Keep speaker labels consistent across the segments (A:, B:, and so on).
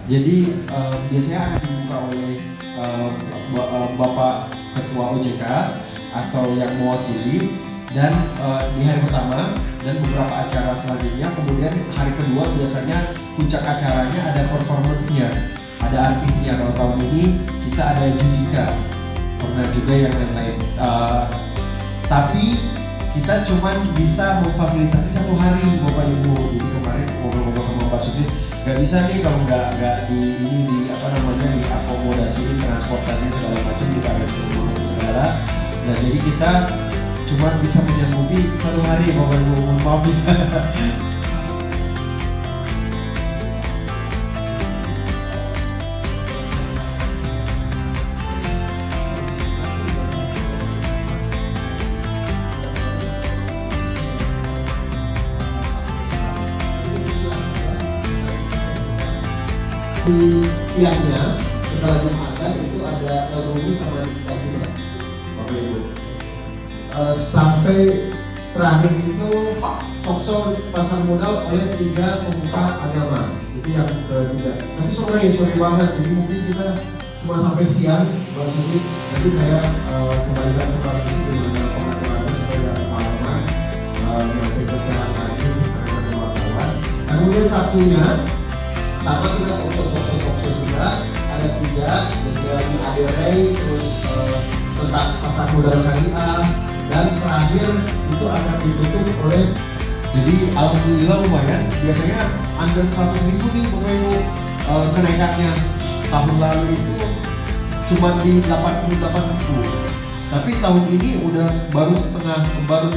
A: Jadi biasanya akan dibuka oleh Bapak Ketua OJK atau yang mewakili, dan di hari pertama dan beberapa acara selanjutnya. Kemudian hari kedua biasanya puncak acaranya ada performance-nya, ada artisnya. Kalau tahun ini kita ada Judika, pernah juga yang lain-lain. Tapi kita cuma bisa memfasilitasi 1 hari Bapak Ibu. Jadi kemarin ngobrol-ngobrol sama Pak Susi, nggak bisa nih kalau nggak di ini di apa namanya diakomodasi transportasi segala macam kita ada semua segala. Nah jadi kita cuma bisa menyanggupi 1 hari Bapak Ibu, mohon maaf ya. Di siangnya setelah Jumatan itu ada Rumi sama Dikta Bapak Ibu. Sampai terakhir itu talkshow pasar modal oleh 3 pemuka agama, itu yang ketiga. Tapi sore banget, jadi mungkin kita cuma sampai siang. Mbak Susi, nanti saya kembalikan ke Mbak Susi gimana pengaturannya supaya ada pengalaman yang berjalan lagi dengan wartawan. Kemudian Sabtunya sama kita talkshow juga ada 3, dari ADRI, terus tentang pasar modal syariah, dan terakhir itu akan ditutup oleh, jadi alhamdulillah lumayan, biasanya under 100.000 nih Bapak Ibu kenaikannya. Tahun lalu itu cuma di 88.000, tapi tahun ini udah baru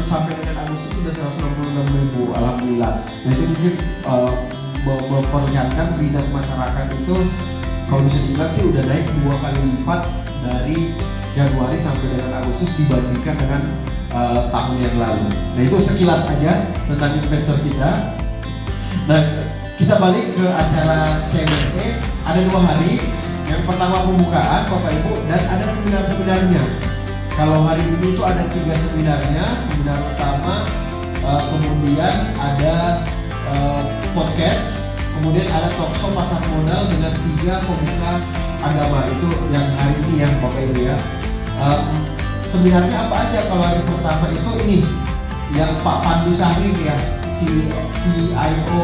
A: sampai dengan Agustus sudah 166.000 alhamdulillah. Nah itu mungkin memperlihatkan minat masyarakat itu kalau bisa dibilang sih udah naik 2 kali lipat dari Januari sampai dengan Agustus dibandingkan dengan tahun yang lalu. Nah itu sekilas aja tentang investor kita. Nah kita balik ke acara CMSE, ada 2 hari. Yang pertama pembukaan Bapak Ibu, dan ada seminar-seminarnya. Kalau hari ini itu ada 3 seminarnya, seminar utama, kemudian ada podcast, kemudian ada talkshow pasar modal dengan 3 pemuka agama. Itu yang hari ini yang Bapak Ibu ya. Seminarnya apa aja? Kalau hari pertama itu ini yang Pak Pandu Sahri ya, CIO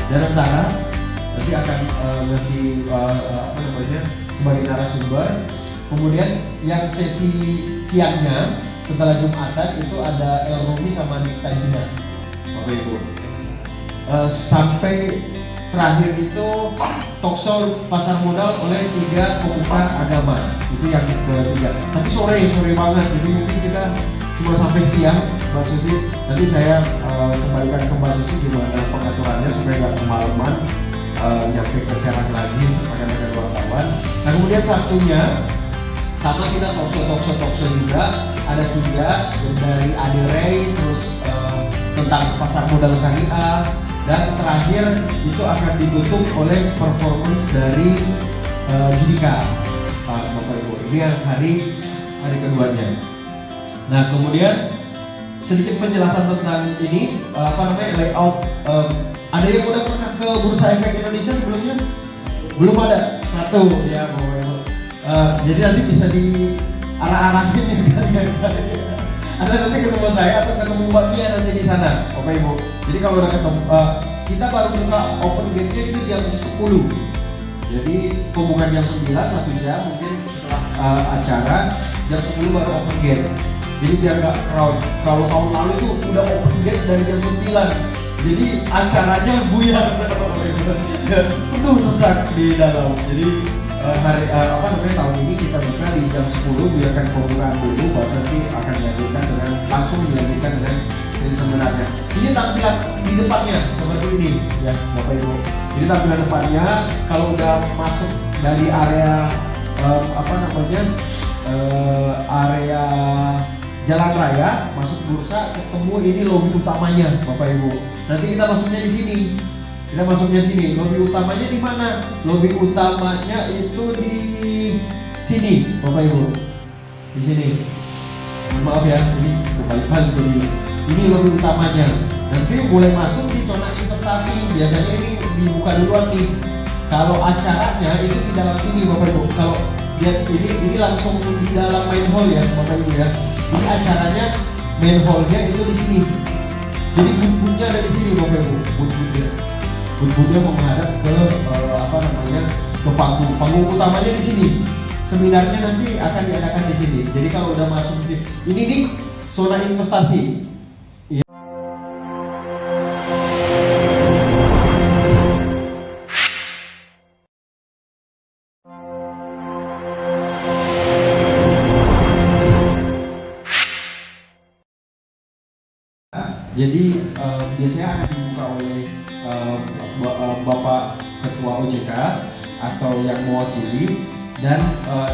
A: Danantara, nanti akan ngasih apa namanya sebagai narasumber. Kemudian yang sesi siangnya setelah Jumatan itu ada El Rumi sama Dikta Jina Bapak Ibu. Sampai terakhir itu talkshow pasar modal oleh 3 pemuka agama, itu yang ketiga. Tapi sore banget, jadi mungkin kita cuma sampai siang Mbak Susi. Nanti saya kembalikan ke Mbak Susi gimana pengaturannya supaya nggak kemalaman nyampe ke Serang lagi rekan-rekan wartawan. Nah kemudian Sabtunya sama kita talkshow juga ada 3 dari ADRI, terus tentang pasar modal syariah, dan terakhir itu akan ditutup oleh performance dari Judika Bapak Ibu. Ini yang hari keduanya. Nah kemudian sedikit penjelasan tentang ini apa namanya layout. Ada yang udah pernah ke Bursa Efek Indonesia sebelumnya? Belum ada? 1 ya Bapak Ibu. Jadi nanti bisa diarah-arahin ya. Ada nanti ketemu saya atau ketemu Mbak Mia nanti di sana Bapak Ibu. Jadi kalau udah ketemu kita baru buka open gate-nya itu jam 10. Jadi pembukaan jam 9, 1 jam mungkin setelah acara jam 10 baru open gate. Jadi biar nggak crowd. Kalau tahun lalu itu udah open gate dari jam 9. Jadi acaranya buyar penuh sesak di dalam. Jadi hari apa namanya tahun ini kita buka di jam 10, biarkan pembukaan dulu, baru nanti akan dilanjutkan dengan langsung dilanjutkan dengan ini sebenarnya. Ini tampilan di depannya seperti ini ya Bapak Ibu. Jadi tampilan depannya kalau udah masuk dari area apa namanya area Jalan Raya masuk bursa, ketemu ini lobi utamanya Bapak Ibu. Nanti kita masuknya di sini. Kita masuknya sini. Lobi utamanya di mana? Lobi utamanya itu di sini Bapak Ibu. Di sini. Maaf ya, ini kebalik-balik ini. Ini lobi utamanya. Nanti boleh masuk di zona investasi. Biasanya ini dibuka duluan nih. Kalau acaranya itu di dalam sini Bapak Ibu. Kalau lihat ini langsung di dalam main hall ya Bapak Ibu ya. Ini acaranya main hallnya itu di sini. Jadi booth-nya ada di sini Bapak Ibu. Booth-nya menghadap ke ke panggung utamanya di sini. Seminarnya nanti akan diadakan di sini. Jadi kalau udah masuk di sini, ini nih zona investasi. Jadi biasanya akan dibuka oleh Bapak Ketua OJK atau yang mewakili, dan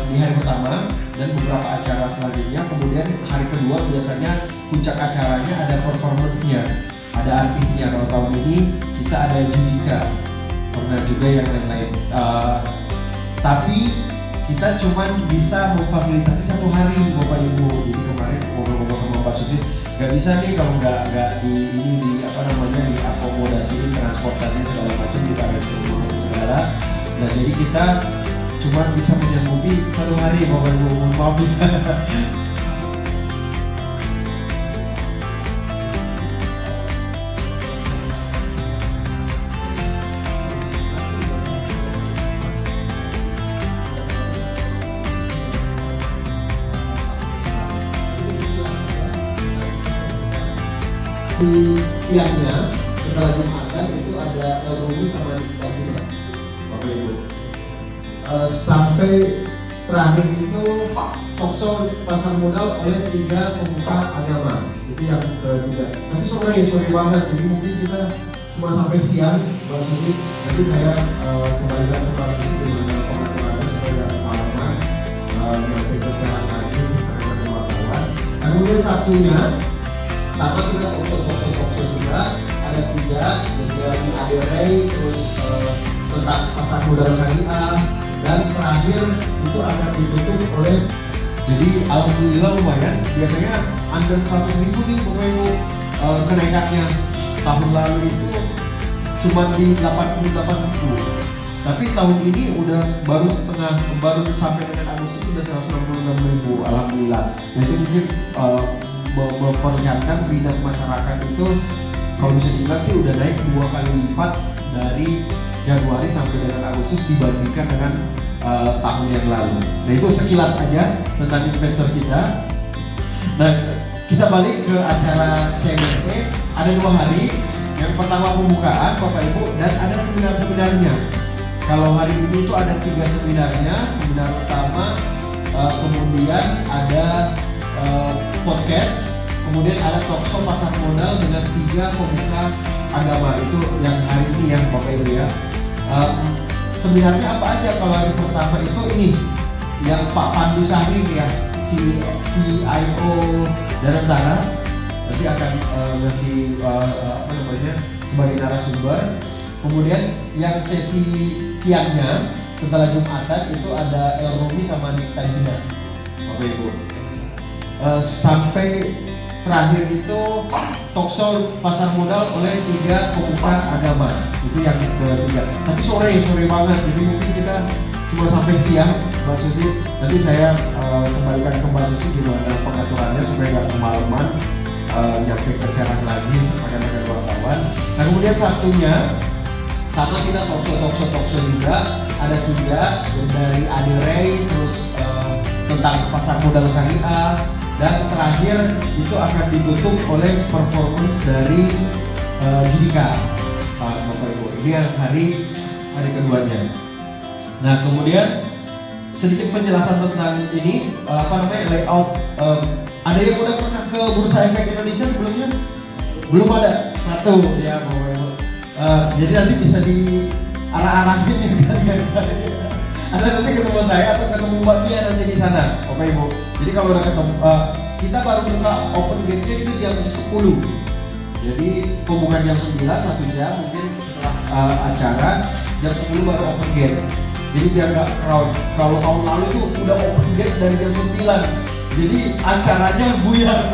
A: di hari pertama dan beberapa acara selanjutnya. Kemudian hari kedua biasanya puncak acaranya ada performance-nya, ada artisnya. Kalau tahun ini kita ada Judika, pernah juga yang lain-lain. Tapi kita cuma bisa memfasilitasi 1 hari Bapak Ibu. Jadi kemarin ngobrol-ngobrol sama Pak Susi, nggak bisa nih kalau nggak diakomodasi transportasi segala macam, kita ada semua segala. Nah jadi kita cuma bisa menyanggupi 1 hari Bapak Ibu, maaf ya. Di siangnya setelah Jumatan itu ada Rumi sama Dikta juga Bapak Ibu. Sampai terakhir itu talkshow pasar modal oleh 3 pemuka agama, itu yang ketiga. Nanti sore banget, jadi mungkin kita cuma sampai siang. Maksudnya nanti saya kembalikan ke Pak Susi dengan pengaturannya supaya malaman nanti kesehatan lagi dengan wartawan. Kemudian Sabtunya sama juga untuk talkshow juga ada 3, dari Aderai, terus tentang pasar modal syariah, dan terakhir itu akan ditutup oleh, jadi alhamdulillah lumayan, biasanya under 100.000 nih Bapak Ibu kenaikannya. Tahun lalu itu cuma di 88.000, tapi tahun ini udah baru sampai dengan Agustus sudah 166.000 alhamdulillah. Nah itu mungkin memperlihatkan minat masyarakat itu kalau bisa dibilang sih udah naik 2 kali lipat dari Januari sampai dengan Agustus dibandingkan dengan tahun yang lalu. Nah itu sekilas aja tentang investor kita. Nah kita balik ke acara CMSE, ada 2 hari. Yang pertama pembukaan Bapak Ibu, dan ada seminar-seminarnya. Kalau hari ini itu ada 3 seminarnya, seminar utama, kemudian ada podcast, kemudian ada talkshow pasar modal dengan 3 pemuka agama. Itu yang hari ini yang Bapak Ibu ya. Sebenarnya apa aja? Kalau hari pertama itu ini yang Pak Pandu Sahri ya, CIO Danantara, nanti akan ngasih sebagai narasumber. Kemudian yang sesi siangnya setelah Jumatan itu ada El Rumi sama Dikta Jina Bapak Ibu. Sampai terakhir itu talkshow pasar modal oleh 3 pemuka agama, itu yang ketiga. Tapi sore banget, jadi mungkin kita cuma sampai siang Mbak Susi. Nanti saya kembalikan ke Mbak Susi gimana pengaturannya supaya nggak kemalaman nyampe ke Serang lagi pakai wartawan. Nah kemudian Sabtunya sama kita talkshow juga ada 3, dari Aderai, terus tentang pasar modal syariah, dan terakhir itu akan ditutup oleh performance dari Judika Bapak Ibu. Ini yang hari keduanya. Nah kemudian sedikit penjelasan tentang ini layout. Ada yang udah pernah ke Bursa Efek Indonesia sebelumnya? Belum ada? 1 ya Bapak Ibu. Jadi nanti bisa di arah-arahin ya. Ada nanti ketemu saya atau ketemu Mbak Mia nanti di sana, Bapak Ibu. Jadi kalau udah ketemu, kita baru buka open gate-nya itu jam 10. Jadi pembukaan jam 9, 1 jam mungkin setelah acara, jam 10 baru open gate. Jadi biar nggak crowd. Kalau tahun lalu itu udah open gate dari jam 9. Jadi acaranya buyar,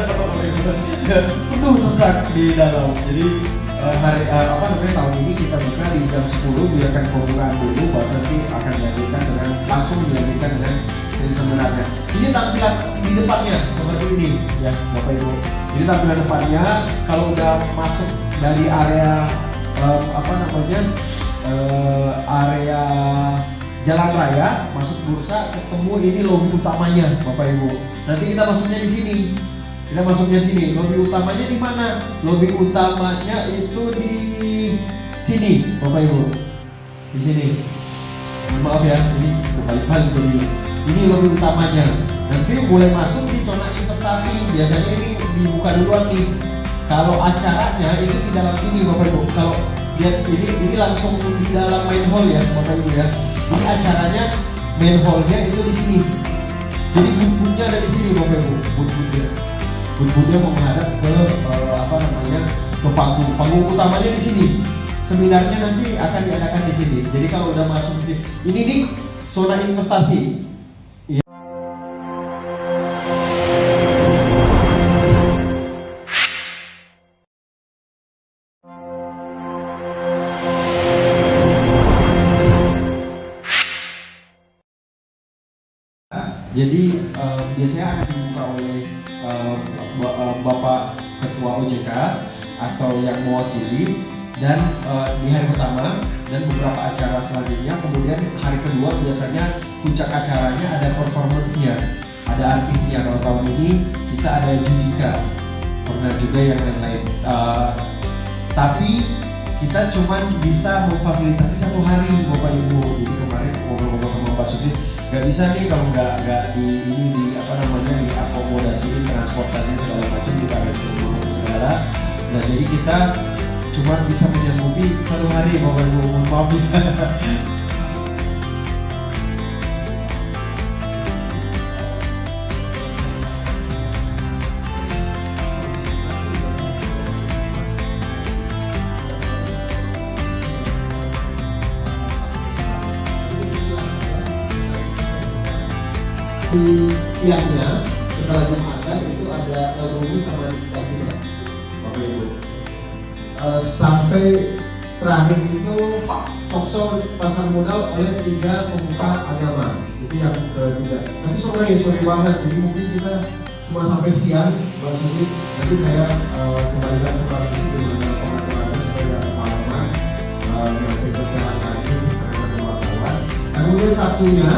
A: penuh sesak di dalam. Jadi tahun ini kita buka di jam 10, biarkan pembukaan dulu, baru nanti akan dilanjutkan dengan langsung dilanjutkan dengan sesi seminarnya. Ini tampilan di depannya seperti ini ya Bapak Ibu. Jadi tampilan depannya kalau udah masuk dari area area jalan raya masuk bursa, ketemu ini lobi utamanya Bapak Ibu. Nanti kita masuknya di sini. Lobi utamanya di mana? Lobi utamanya itu di sini Bapak Ibu. Di sini. Maaf ya, ini kebalik-balik jadi. Ini lobi utamanya. Nanti boleh masuk di zona investasi. Biasanya ini dibuka duluan nih. Kalau acaranya itu di dalam sini Bapak Ibu. Kalau lihat ini langsung di dalam main hall ya Bapak Ibu ya. Ini acaranya main hallnya itu di sini. Jadi booth-boothnya ada di sini Bapak Ibu. Booth-boothnya menghadap ke ke panggung utamanya di sini. Seminarnya nanti akan diadakan di sini. Jadi kalau udah masuk di sini, ini nih zona investasi. Jadi biasanya akan dibuka oleh Bapak Ketua OJK atau yang mewakili, dan di hari pertama dan beberapa acara selanjutnya. Kemudian hari kedua biasanya puncak acaranya ada performance-nya, ada artisnya. Kalau tahun ini kita ada Judika, pernah juga yang lain. Tapi kita cuma bisa memfasilitasi 1 hari Bapak Ibu. Jadi kemarin ngobrol-ngobrol sama Pak Susi, nggak bisa nih kalau nggak diakomodasi transportasi segala macam, juga ada segala. Nah jadi kita cuma bisa menyanggupi 1 hari Bapak Ibu, maaf ya. Di siangnya setelah Jumatan itu ada Rumi sama Dikta juga Bapak Ibu. Sampai terakhir itu talkshow pasar modal oleh 3 pemuka agama, itu yang ketiga. Nanti sore banget, jadi mungkin kita cuma sampai siang. Maksudnya nanti saya kembalikan ke Pak Susi dengan pengaturannya supaya pengalaman nyampe ke sekarang lagi dengan wartawan. Kemudian Sabtunya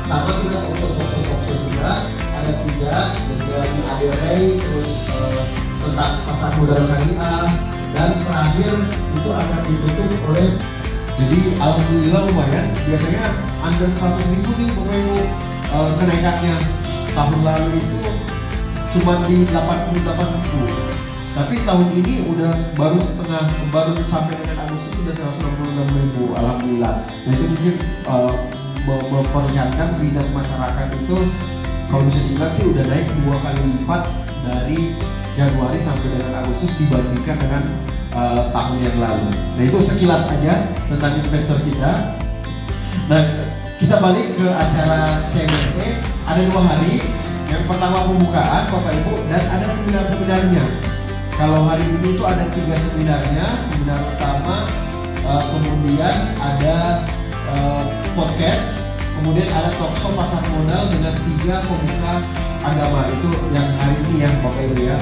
A: sama kita talkshow juga ada 3, dari ADRI, terus tentang pasar modal syariah, dan terakhir itu akan ditutup oleh, jadi alhamdulillah lumayan, biasanya under 100.000 nih Bapak Ibu kenaikannya. Tahun lalu itu cuma di 88.000, tapi tahun ini udah baru sampai dengan Agustus sudah 166.000 alhamdulillah. Nah itu mungkin memperlihatkan minat masyarakat itu kalau bisa dibilang sih udah naik 2 kali lipat dari Januari sampai dengan Agustus dibandingkan dengan tahun yang lalu. Nah itu sekilas aja tentang investor kita. Nah kita balik ke acara CMSE, ada 2 hari. Yang pertama pembukaan Bapak Ibu, dan ada seminar-seminarnya. Kalau hari ini itu ada 3 seminarnya, seminar utama, kemudian ada podcast, kemudian ada talkshow pasar modal dengan 3 pemuka agama. Itu yang hari ini ya Bapak Ibu ya.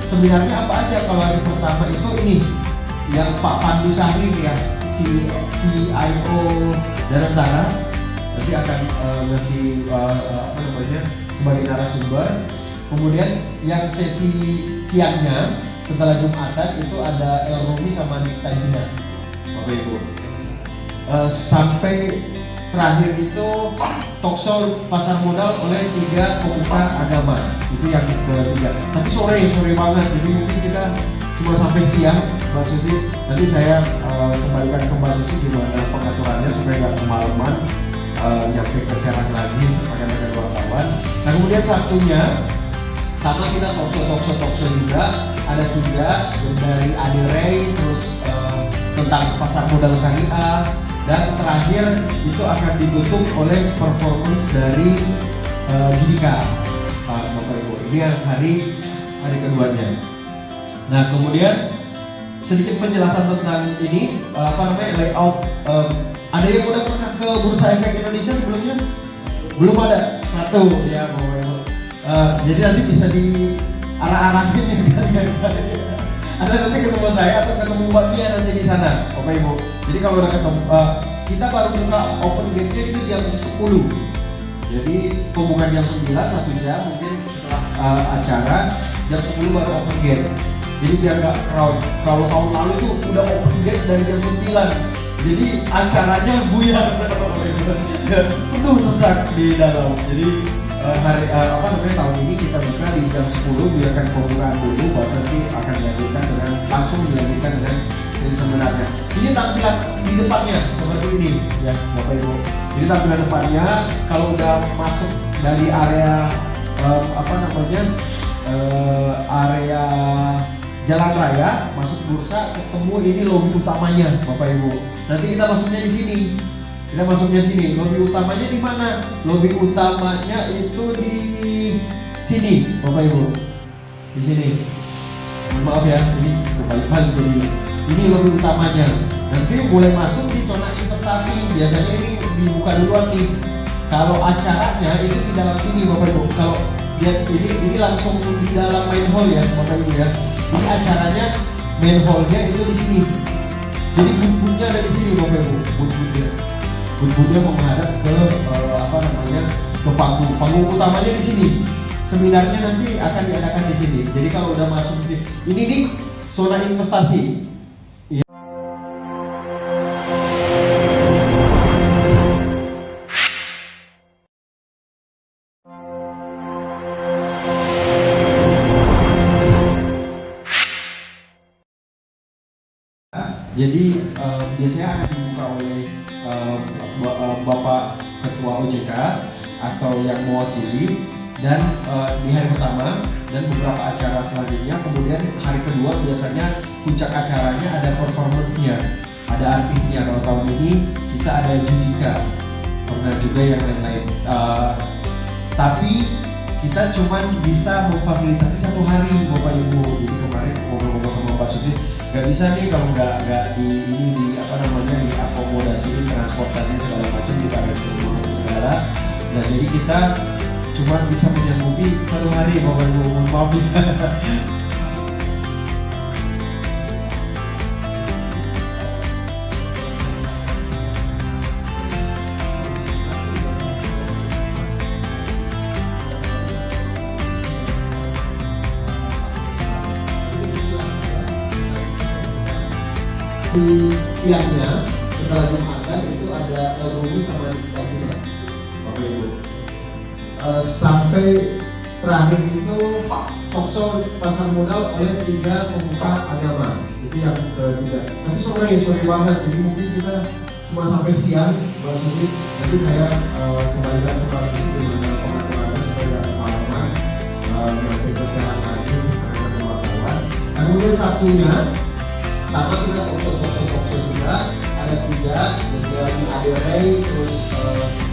A: Seminarnya apa aja? Kalau hari pertama itu ini yang Pak Pandu Sahri ya, CIO Danantara, nanti akan ngasih sebagai narasumber. Kemudian yang sesi siangnya setelah Jumatan itu ada El Rumi sama Dikta Jina Bapak Ibu. Sampai terakhir itu talkshow pasar modal oleh 3 pemuka agama, itu yang ketiga. Tapi sore banget, jadi mungkin kita cuma sampai siang Mbak Susi. Nanti saya kembalikan ke Mbak Susi gimana pengaturannya supaya nggak kemalaman nyampe ke Serang lagi rekan-rekan wartawan. Nah kemudian Sabtunya sama kita talkshow juga ada 3 dari Adirei, terus tentang pasar modal syariah, dan terakhir itu akan ditutup oleh performance dari Judika Bapak Ibu. Ini yang hari keduanya. Nah kemudian sedikit penjelasan tentang ini layout. Ada yang udah pernah ke Bursa Efek Indonesia sebelumnya? Belum ada? Satu ya, jadi nanti bisa di arah-arahin ya kalian. Ada nanti ketemu saya atau ketemu Mbak Pia nanti di sana, Bapak Ibu. Jadi kalau udah ketemu, kita baru buka open gate-nya itu jam 10. Jadi pembukaan jam 9, 1 jam mungkin setelah acara jam 10 baru open gate. Jadi biar nggak crowd. Kalau tahun lalu itu udah open gate dari jam 9. Jadi acaranya buyar, penuh sesak di dalam. Jadi tahun ini kita buka di jam 10, biarkan pembukaan dulu, baru nanti akan langsung dilanjutkan dengan yang sebenarnya. Ini tampilan di depannya seperti ini ya Bapak Ibu. Jadi tampilan depannya kalau udah masuk dari area area Jalan Raya masuk bursa, ketemu ini lobi utamanya Bapak Ibu. Nanti kita masuknya di sini. Lobi utamanya di mana? Lobi utamanya itu di sini Bapak Ibu. Di sini. Maaf ya, ini kebalik-balik jadi. Ini lobi utamanya. Nanti boleh masuk di zona investasi. Biasanya ini dibuka duluan nih. Kalau acaranya itu di dalam sini Bapak Ibu. Kalau ini langsung di dalam main hall ya Bapak Ibu ya. Ini acaranya main hallnya itu di sini. Jadi booth-nya ada di sini Bapak Ibu. Booth-nya menghadap ke ke panggung utamanya di sini. Seminarnya nanti akan diadakan di sini. Jadi kalau udah masuk di sini, ini nih zona investasi. Jadi biasanya akan dibuka oleh Bapak Ketua OJK atau yang mewakili, dan di hari pertama dan beberapa acara selanjutnya. Kemudian hari kedua biasanya puncak acaranya ada performance-nya, ada artisnya. Kalau tahun ini kita ada Judika, pernah juga yang lain-lain. Tapi kita cuma bisa memfasilitasi 1 hari Bapak Ibu. Jadi kemarin ngobrol-ngobrol sama Pak Susi, nggak bisa nih kalau nggak diakomodasi transportasi segala macam, kita ada semua segala. Nah jadi kita cuma bisa menyanggupi 1 hari Bapak Ibu, maaf ya. Di siangnya setelah Jumatan itu ada Rumi sama Diktator Bapak Ibu. Sampai terakhir itu talkshow pasar modal oleh 3 pemuka agama. Itu yang ketiga. Nanti sore banget, jadi mungkin kita cuma sampai siang. Mbak Susi, nanti saya kembalikan ke Pak Susi dengan pengaturan supaya pengalaman yang berjalan lagi dengan wartawan. Kemudian Sabtunya sama kita talkshow juga ada 3, dari ADRI, terus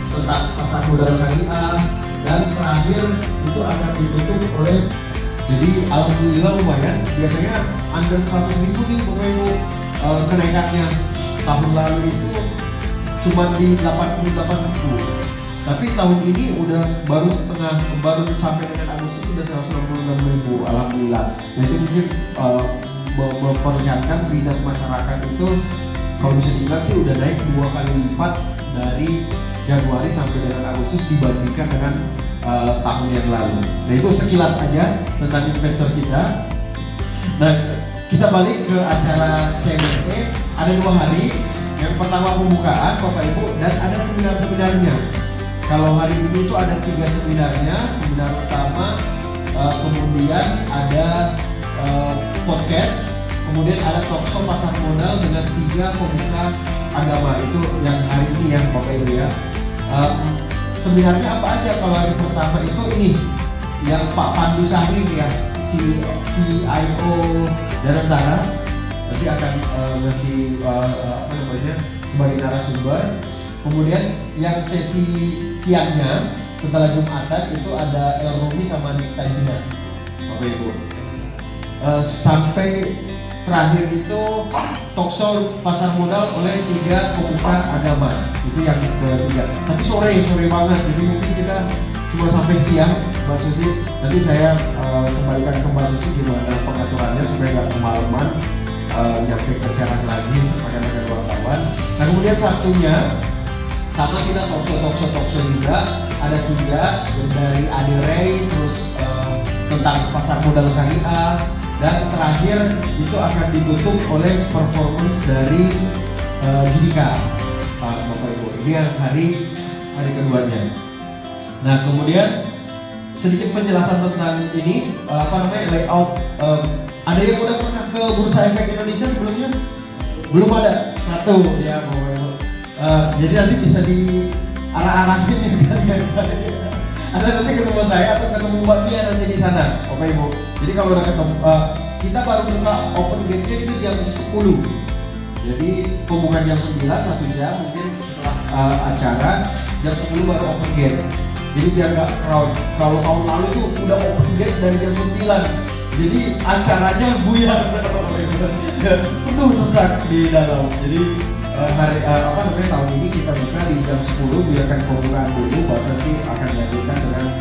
A: tentang pasar modal syariah, dan terakhir itu akan ditutup oleh, jadi alhamdulillah lumayan, biasanya under 100.000 nih Bapak Ibu kenaikannya. Tahun lalu itu cuma di 88.000, tapi tahun ini udah baru sampai dengan Agustus sudah 166.000 alhamdulillah. Nah itu mungkin memperlihatkan minat masyarakat itu kalau bisa dibilang sih udah naik 2 kali lipat dari Januari sampai dengan Agustus dibandingkan dengan tahun yang lalu. Nah itu sekilas aja tentang investor kita. Nah kita balik ke acara CMSE, ada 2 hari. Yang pertama pembukaan Bapak Ibu, dan ada seminar-seminarnya. Kalau hari ini itu ada 3 seminarnya. Seminar utama, kemudian ada podcast, kemudian ada talkshow pasar modal dengan 3 pemuka agama. Itu yang hari ini yang Bapak Ibu ya. Seminarnya apa aja? Kalau hari pertama itu ini yang Pak Pandu Sahri ya, CIO Danantara, nanti akan ngasih sebagai narasumber. Kemudian yang sesi siangnya setelah Jumatan itu ada El Rumi sama Dikta Jina Bapak Ibu. Sampai terakhir itu talkshow pasar modal oleh 3 pemuka agama. Itu yang ketiga. Tapi sore banget, jadi mungkin kita cuma sampai siang, Mbak Susi. Nanti saya kembalikan ke Mbak Susi gimana pengaturannya supaya nggak kemalaman nyampe ke Serang lagi rekan-rekan wartawan. Nah kemudian Sabtunya sama kita talkshow juga ada 3 dari Adi Ray, terus tentang pasar modal syariah, dan terakhir itu akan ditutup oleh performance dari Judika, Bapak Ibu. Ini yang hari keduanya. Nah kemudian sedikit penjelasan tentang ini layout. Ada yang udah pernah ke Bursa Efek Indonesia sebelumnya? Belum ada? Satu ya Bapak Ibu. Jadi nanti bisa diarah-arahin ya. Ada nanti ketemu saya atau ketemu Mbak Mia nanti di sana, Bapak Ibu. Jadi kalau udah ketemu, kita baru buka open gate-nya itu jam 10. Jadi pembukaan jam 9, 1 jam mungkin setelah acara jam 10 baru open gate. Jadi biar nggak crowd. Kalau tahun lalu itu udah open gate dari jam 9. Jadi acaranya buyar, penuh sesak di dalam. Jadi tahun ini kita buka di jam 10, biarkan pembukaan dulu, baru nanti akan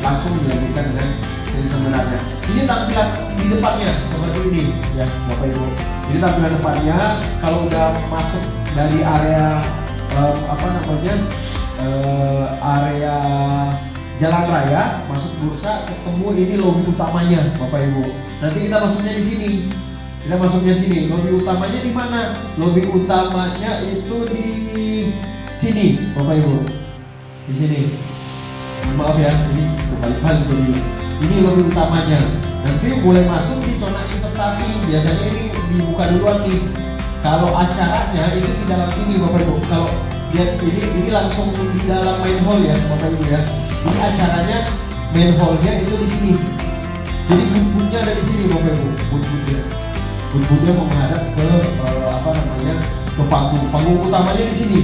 A: langsung dilanjutkan dengan yang sebenarnya. Ini tampilan di depannya seperti ini ya Bapak Ibu. Jadi tampilan depannya kalau udah masuk dari area area Jalan Raya, masuk bursa, ketemu ini lobi utamanya Bapak Ibu. Nanti kita masuknya di sini. Lobi utamanya di mana? Lobi utamanya itu di sini, Bapak Ibu. Di sini. Maaf ya, ini kebalik-balik ini. Ini lobi utamanya. Nanti boleh masuk di zona investasi. Biasanya ini dibuka duluan nih. Kalau acaranya itu di dalam sini, Bapak Ibu. Kalau lihat ini langsung di dalam main hall ya, Bapak Ibu ya. Ini acaranya main hallnya itu di sini. Jadi booth-nya ada di sini, Bapak Ibu. Booth-nya menghadap ke ke panggung utamanya di sini.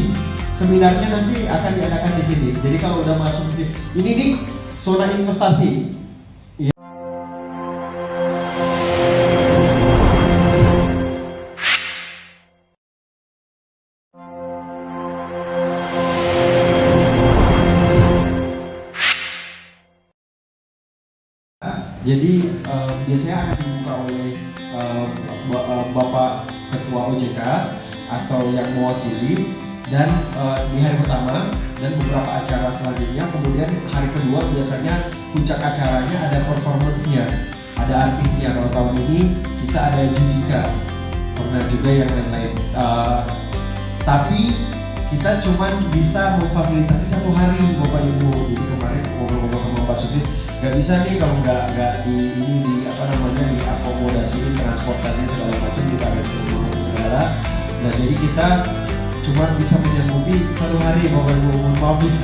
A: Seminarnya nanti akan diadakan di sini. Jadi kalau udah masuk di sini, ini nih zona investasi. Jadi biasanya akan dibuka oleh Bapak Ketua OJK atau yang mewakili, dan di hari pertama dan beberapa acara selanjutnya. Kemudian hari kedua biasanya puncak acaranya ada performance-nya, ada artisnya. Kalau tahun ini kita ada Judika, pernah juga yang lain-lain. Tapi kita cuma bisa memfasilitasi 1 hari Bapak Ibu. Jadi kemarin ngobrol-ngobrol sama Pak Susi, nggak bisa nih kalau nggak diakomodasiin transportasi segala macam, kita ada semua segala. Nah jadi kita cuma bisa menyanggupi 1 hari Bapak Ibu, mohon maaf ya.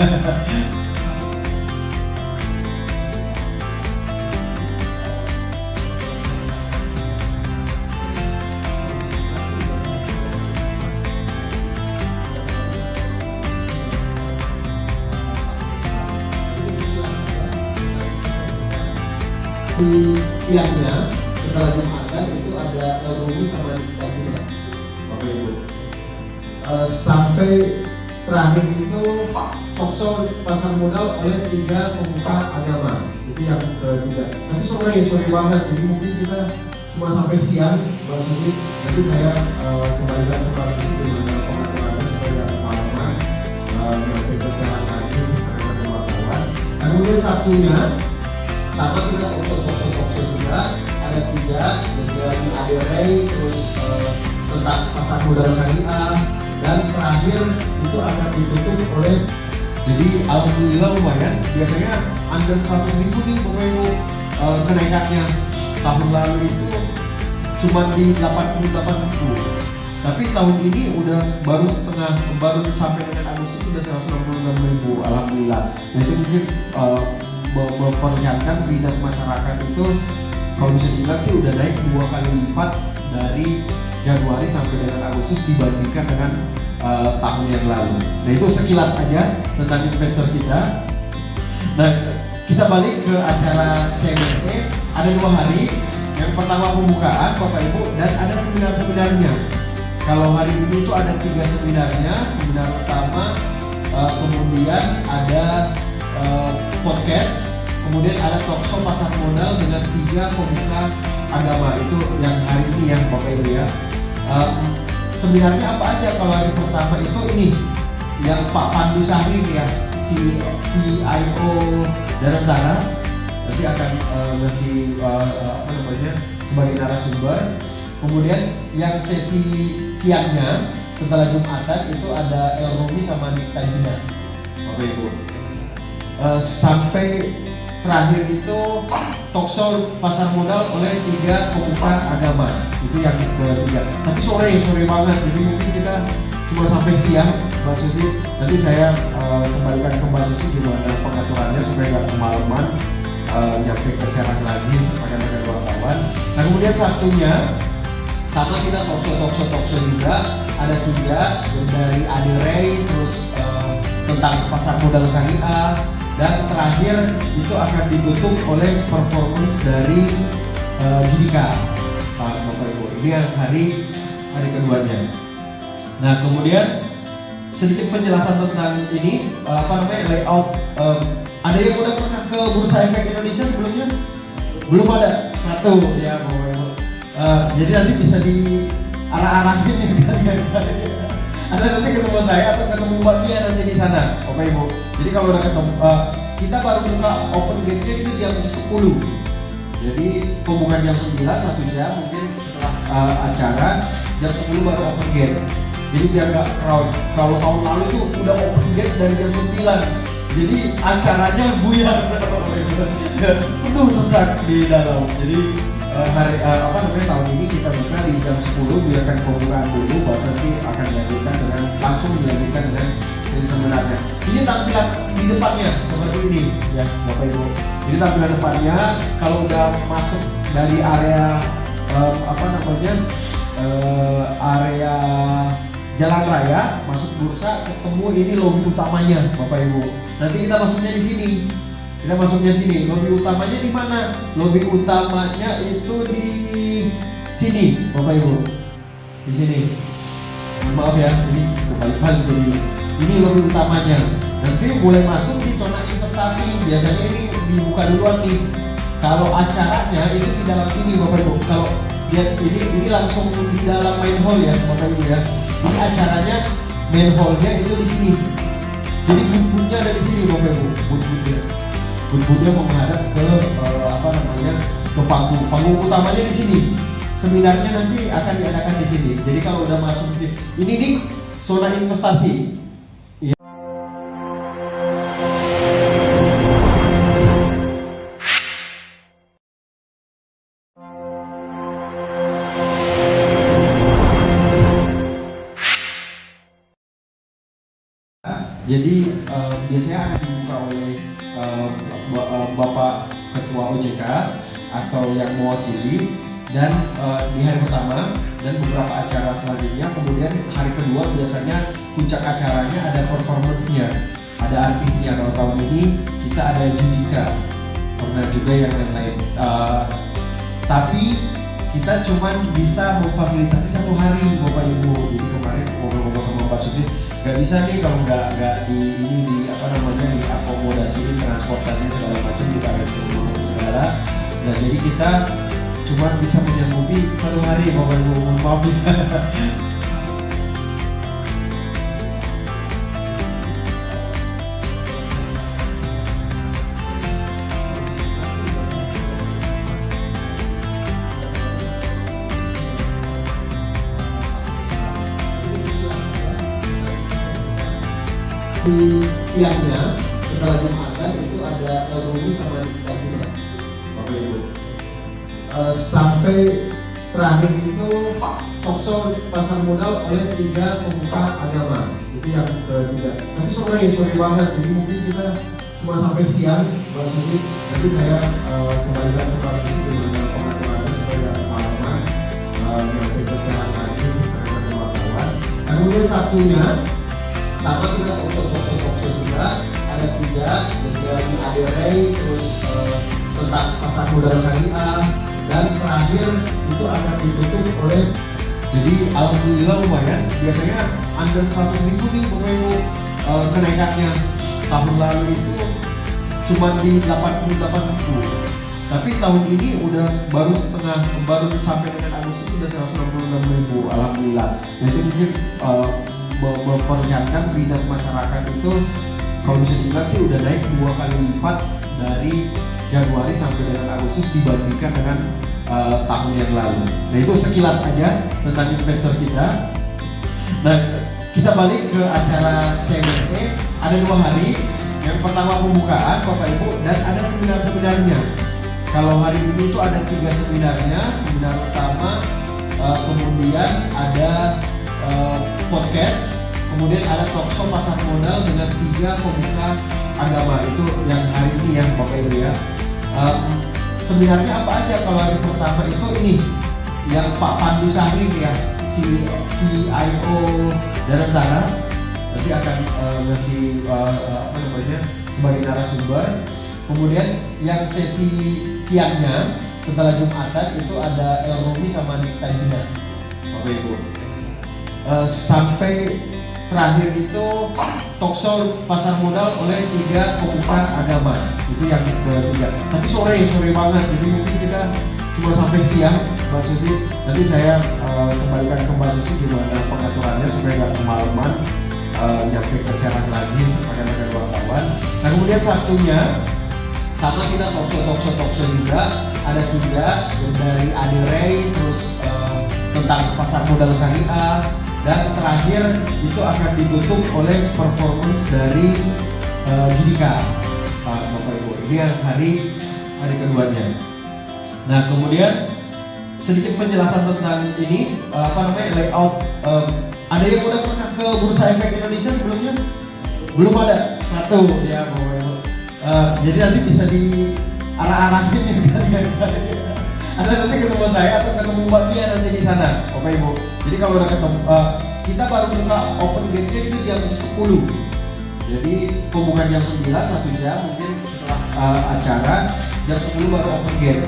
A: Di siangnya setelah Jumatan itu ada Rumi sama Dikta juga, Bapak Ibu. Sampai terakhir itu talkshow pasar modal oleh 3 pemuka agama. Itu yang ketiga. Nanti sore banget, jadi mungkin kita cuma sampai siang, Mbak Susi. Nanti saya kembalikan ke Mbak Susi dengan pengaturannya supaya kemalaman sampai ke Serang lagi dengan wartawan. Kemudian Sabtunya sama kita talkshow juga ada 3 dari Adi Ray, terus tentang pasar modal syariah, dan terakhir itu akan ditutup oleh, jadi alhamdulillah lumayan, biasanya under 100.000 nih Bapak Ibu kenaikannya. Tahun lalu itu cuma di 88.000, tapi tahun ini udah baru sampai dengan Agustus sudah 166.000, alhamdulillah. Nah itu mungkin memperlihatkan minat masyarakat itu kalau bisa dibilang sih udah naik 2 kali lipat dari Januari sampai dengan Agustus dibandingkan dengan tahun yang lalu. Nah itu sekilas aja tentang investor kita. Nah kita balik ke acara CMSE, ada 2 hari. Yang pertama pembukaan Bapak Ibu, dan ada seminar-seminarnya. Kalau hari ini itu ada 3 seminarnya, seminar utama, kemudian ada podcast, kemudian ada talkshow pasar modal dengan 3 pembuka agama. Itu yang hari ini ya Bapak Ibu ya. Seminarnya apa aja? Kalau hari pertama itu ini yang Pak Pandu Sahri ya, CIO Danantara, nanti akan ngasih sebagai narasumber. Kemudian yang sesi siangnya setelah Jumatan itu ada El Rumi sama Nikta Jina, Bapak Ibu. Sampai terakhir itu talkshow pasar modal oleh 3 pemuka agama. Itu yang ketiga. Tapi sore banget, jadi mungkin kita cuma sampai siang, Mbak Susi. Nanti saya kembalikan ke Mbak Susi gimana pengaturannya supaya nggak kemalaman nyampe ke Serang lagi pakai wartawan. Nah kemudian Sabtunya sama kita talkshow juga ada 3 dari Adi Ray, terus tentang pasar modal syariah, dan terakhir itu akan ditutup oleh performance dari Judika, Bapak Ibu. Ini yang hari keduanya. Nah kemudian sedikit penjelasan tentang ini layout. Ada yang udah pernah ke Bursa Efek Indonesia sebelumnya? Belum ada? Satu ya Bapak Ibu. Jadi nanti bisa diarah-arahin ya kalian. Ada nanti ketemu saya atau ketemu Mbak Mia nanti di sana, Bapak Ibu. Jadi kalau udah ketemu, kita baru buka open gate-nya itu jam 10. Jadi pembukaan jam 9, 1 jam mungkin setelah acara, jam 10 baru open gate. Jadi biar nggak crowd. Kalau tahun lalu itu udah open gate dari jam 9. Jadi acaranya buyar, penuh sesak di dalam. Jadi tahun ini kita buka di jam 10, biarkan pembukaan dulu, baru nanti akan langsung dilanjutkan dengan sebenarnya. Ini tampilan di depannya seperti ini ya Bapak Ibu. Jadi tampilan depannya kalau udah masuk dari area area Jalan Raya, masuk bursa, ketemu ini lobi utamanya Bapak Ibu. Nanti kita masuknya di sini. Lobi utamanya di mana? Lobi utamanya itu di sini, Bapak Ibu. Di sini. Maaf ya, ini kebalik-balik jadi. Ini lobi utamanya. Nanti mulai masuk di zona investasi. Biasanya ini dibuka duluan nih. Kalau acaranya itu di dalam sini, Bapak Ibu. Kalau lihat ini langsung di dalam main hall ya, Bapak Ibu ya. Ini acaranya main hallnya itu di sini. Jadi booth-nya ada di sini Bapak Ibu. Booth-nya menghadap ke ke panggung utamanya di sini. Seminarnya nanti akan diadakan di sini. Jadi kalau udah masuk di sini, ini nih zona investasi. Ya. Jadi biasanya akan dibuka oleh Bapak Ketua OJK atau yang mewakili, dan di hari pertama dan beberapa acara selanjutnya. Kemudian hari kedua biasanya puncak acaranya ada performance-nya, ada artisnya. Kalau tahun ini kita ada Judika, pernah juga yang lain-lain. Tapi kita cuma bisa memfasilitasi 1 hari Bapak Ibu. Jadi kemarin ngobrol-ngobrol sama Pak Susi, nggak bisa nih kalau nggak diakomodasi transportasi segala macam, kita harus segala. Nah jadi kita cuma bisa menyanggupi 1 hari Bapak Ibu, maaf ya. Di siangnya setelah Jumatan itu ada El Rumi sama Nikta Jina, Bapak Ibu. Sampai terakhir itu talkshow pasar modal oleh 3 pemuka agama. Itu yang ketiga. Tapi sore banget, jadi mungkin kita cuma sampai siang, Mbak Susi. Nanti saya kembalikan ke Mbak Susi dengan pengaturannya supaya kemalaman nyampe ke Serang lagi dengan wartawan. Kemudian Sabtunya sama kita talkshow juga ada 3 dari Adi Ray, terus tentang pasar modal syariah, dan terakhir itu akan ditutup oleh, jadi alhamdulillah lumayan, biasanya under 100.000 nih Bapak Ibu kenaikannya. Tahun lalu itu cuma di 88.000, tapi tahun ini udah baru sampai dengan Agustus sudah 166.000, alhamdulillah. Nah itu mungkin memperlihatkan minat masyarakat itu kalau bisa dibilang sih udah naik 2 kali lipat dari Januari sampai dengan Agustus dibandingkan dengan tahun yang lalu. Nah itu sekilas aja tentang investor kita. Nah kita balik ke acara CMSE, ada 2 hari. Yang pertama pembukaan Bapak Ibu, dan ada seminar-seminarnya. Kalau hari ini itu ada 3 seminarnya, seminar utama, kemudian ada podcast, kemudian ada talkshow pasar modal dengan 3 pemuka agama. Itu yang hari ini ya Bapak Ibu ya. Seminarnya apa aja? Kalau hari pertama itu ini yang Pak Pandu Sahri ya, CIO Danantara, nanti akan ngasih sebagai narasumber. Kemudian yang sesi siangnya setelah Jumatan itu ada El Rumi sama Nikta Jina Bapak Ibu. Sampai terakhir itu talkshow pasar modal oleh 3 pemuka agama. Itu yang ketiga. Tapi sore banget, jadi mungkin kita cuma sampai siang Mbak Susi. Nanti saya kembalikan ke Mbak Susi gimana pengaturannya supaya nggak kemalaman nyampe ke Serang lagi rekan-rekan wartawan. Nah kemudian Sabtunya sama kita talkshow juga ada 3 dari Adi Ray, terus tentang pasar modal syariah, dan terakhir itu akan ditutup oleh performance dari Judika Bapak Ibu. Ini yang hari keduanya. Nah kemudian sedikit penjelasan tentang ini layout. Ada yang udah pernah ke Bursa Efek Indonesia sebelumnya? Belum ada? Satu ya Bapak Ibu. Jadi nanti bisa di arah-arahin ya kalian. Anda nanti ketemu saya atau ketemu Mbak Tia nanti di sana Bapak Ibu. Jadi kalau udah ketemu, kita baru buka open gate-nya itu jam 10. Jadi pembukaan jam 9, 1 jam mungkin setelah acara jam 10 baru open gate.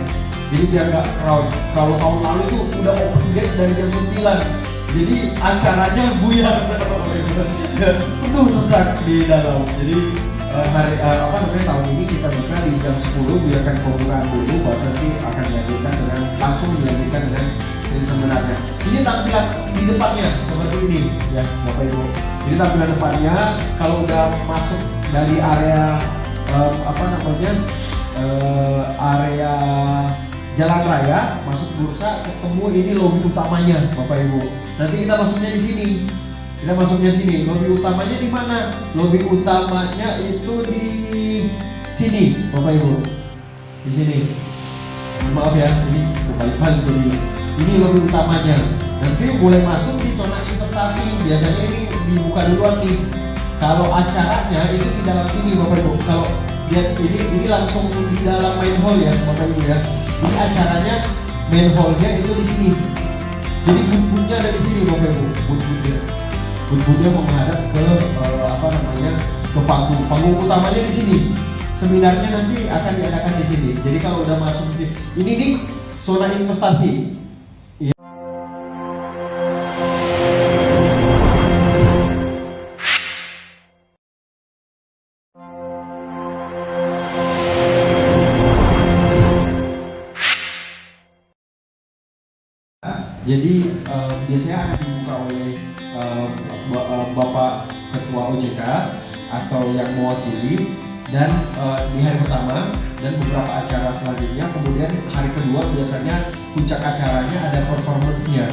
A: Jadi biar gak crowd. Kalau tahun lalu itu udah open gate dari jam 9. Jadi acaranya buyar, penuh sesak di dalam. Jadi tahun ini kita buka di jam 10, biarkan pembukaan dulu, baru nanti akan dilanjutkan dengan sesi sebenarnya. Ini tampilan di depannya seperti ini ya Bapak Ibu. Jadi tampilan depannya kalau udah masuk dari area area Jalan Raya, masuk bursa, ketemu ini lobi utamanya Bapak Ibu. Nanti kita masuknya di sini. Lobi utamanya di mana? Lobi utamanya itu di sini Bapak Ibu. Di sini. Maaf ya, ini balik-balik jadi. Ini lobi utamanya. Nanti boleh masuk di zona investasi. Biasanya ini dibuka duluan nih. Kalau acaranya itu di dalam sini Bapak Ibu. Kalau lihat ini langsung di dalam main hall ya Bapak Ibu ya. Ini acaranya main hallnya itu di sini. Jadi booth-nya ada di sini Bapak Ibu. Booth-nya menghadap ke ke panggung utamanya di sini. Seminarnya nanti akan diadakan di sini. Jadi kalau udah masuk di sini, ini nih zona investasi. Jadi biasanya akan dibuka oleh Bapak Ketua OJK atau yang mewakili, dan di hari pertama dan beberapa acara selanjutnya. Kemudian hari kedua biasanya puncak acaranya ada performance-nya,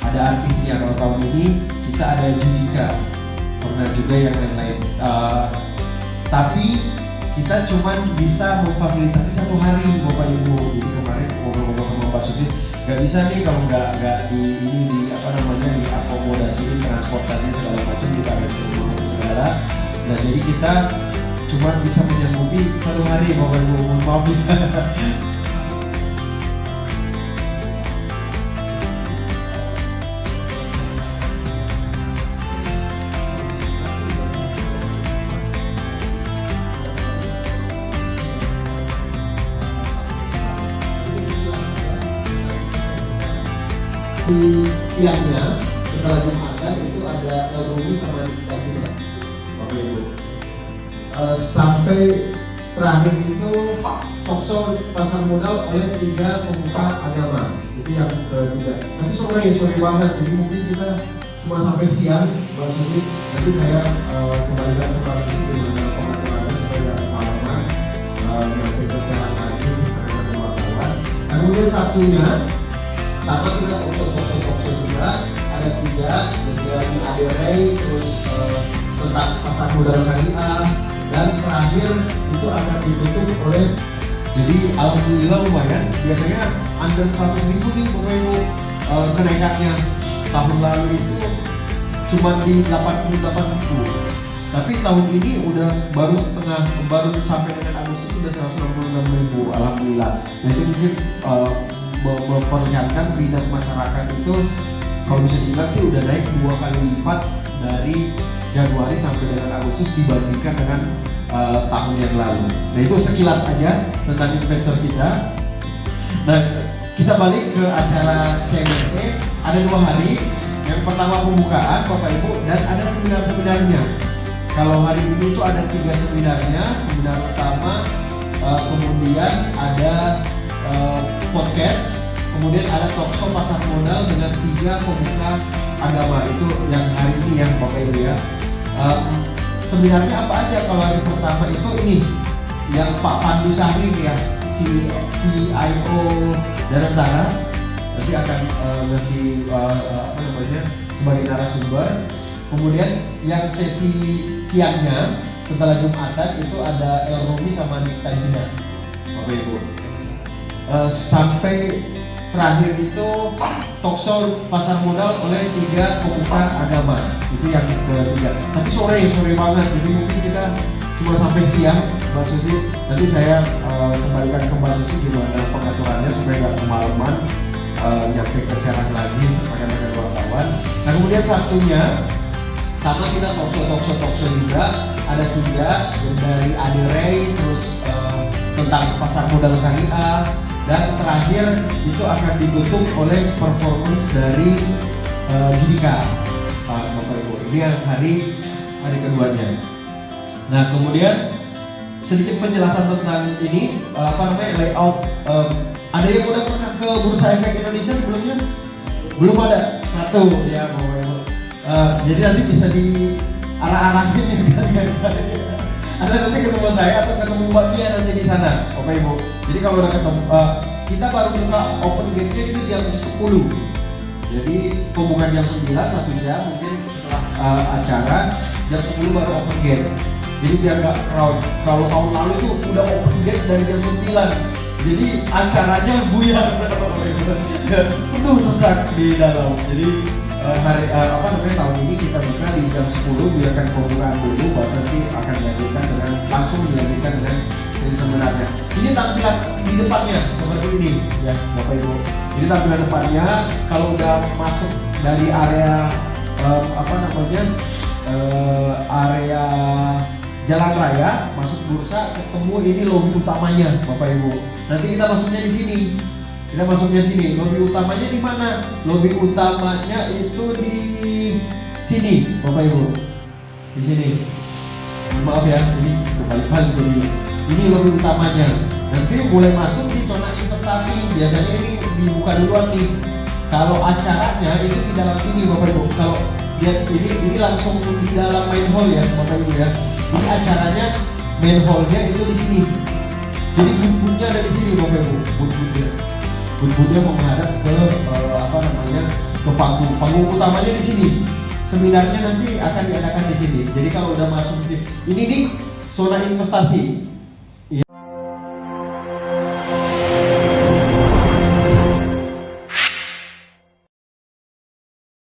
A: ada artisnya. Kalau tahun ini kita ada Judika, pernah juga yang lain-lain. Tapi kita cuma bisa memfasilitasi 1 hari Bapak Ibu. Jadi kemarin ngobrol-ngobrol sama Pak Susi, nggak bisa nih kalau nggak diakomodasi transportasi segala macam, kita ada semua segala. Nah jadi kita cuma bisa menyanggupi 1 hari Bapak Ibu, maaf ya. Di siangnya setelah Jumatan itu ada Rumi sama Dikta, Bapak Ibu. Sampai terakhir itu talkshow pasar modal oleh 3 pemuka agama. Itu yang ketiga. Nanti sore banget, jadi mungkin kita cuma sampai siang, Mbak Susi. Nanti saya kembalikan ke Pak Susi dengan pengaturannya supaya malaman yang berjalan lagi dengan wartawan. Kemudian Sabtunya sama kita talkshow juga ada 3, dari ADRI, terus tentang pasar modal syariah, dan terakhir itu akan ditutup oleh, jadi alhamdulillah lumayan, biasanya under 100.000 nih Bapak Ibu kenaikannya. Tahun lalu itu cuma di 88.000, tapi tahun ini udah baru sampai dengan Agustus sudah 166.000, alhamdulillah. Nah itu mungkin memperlihatkan minat masyarakat itu kalau bisa dibilang sih udah naik 2 kali lipat dari Januari sampai dengan Agustus dibandingkan dengan tahun yang lalu. Nah itu sekilas aja tentang investor kita. Nah kita balik ke acara CMSE, ada 2 hari. Yang pertama pembukaan Bapak Ibu, dan ada seminar-seminarnya. Kalau hari ini itu ada 3 seminarnya, seminar utama, kemudian ada podcast, kemudian ada talkshow pasar modal dengan 3 pemuka agama. Itu yang hari ini yang Bapak Ibu ya. Seminarnya apa aja? Kalau hari pertama itu ini yang Pak Pandu Sahri ya, CIO Danantara, nanti akan ngasih sebagai narasumber. Kemudian yang sesi siangnya setelah Jumatan itu ada El Rumi sama Dikta Bapak Ibu. Sampai terakhir itu talkshow pasar modal oleh 3 pemuka agama. Itu yang ketiga. Tapi sore banget, jadi mungkin kita cuma sampai siang, Mbak Susi. Nanti saya kembalikan ke Mbak Susi gimana pengaturannya supaya nggak kemalaman nyampe ke Serang lagi rekan-rekan wartawan. Nah kemudian Sabtunya sama kita talkshow juga ada 3 dari ADRI, terus tentang pasar modal syariah, dan terakhir itu akan ditutup oleh performance dari Judika, Bapak Ibu. Ini yang hari keduanya. Nah kemudian sedikit penjelasan tentang ini layout. Ada yang udah pernah ke Bursa Efek Indonesia sebelumnya? Belum ada? 1 ya Bapak Ibu. Jadi nanti bisa diarah-arahin ya. Ada nanti ketemu saya atau ketemu Mbak Kia nanti di sana, Bapak Ibu. Jadi kalau udah ketemu, kita baru buka open gate-nya itu jam 10. Jadi pembukaan jam 9, 1 jam mungkin setelah acara jam 10 baru open gate. Jadi biar nggak crowd. Kalau tahun lalu itu udah open gate dari jam 9. Jadi acaranya buyar, penuh sesak di dalam. Jadi tahun ini kita buka di jam 10, biarkan pembukaan dulu, baru nanti akan langsung dilanjutkan dengan sebenarnya. Ini tampilan di depannya seperti ini ya Bapak Ibu. Jadi tampilan depannya kalau udah masuk dari area area Jalan Raya, masuk bursa, ketemu ini lobi utamanya Bapak Ibu. Nanti kita masuknya di sini. Lobi utamanya di mana? Lobi utamanya itu di sini Bapak Ibu. Di sini. Maaf ya, ini kebalik-balik dulu. Ini lobi utamanya. Nanti boleh masuk di zona investasi. Biasanya ini dibuka duluan nih. Kalau acaranya itu di dalam sini Bapak Ibu. Kalau lihat ini langsung di dalam main hall ya Bapak Ibu ya. Ini acaranya main hallnya itu di sini. Jadi booth-nya ada di sini Bapak Ibu. Booth-nya menghadap ke ke panggung utamanya di sini. Seminarnya nanti akan diadakan di sini. Jadi kalau udah masuk di sini, ini nih zona investasi.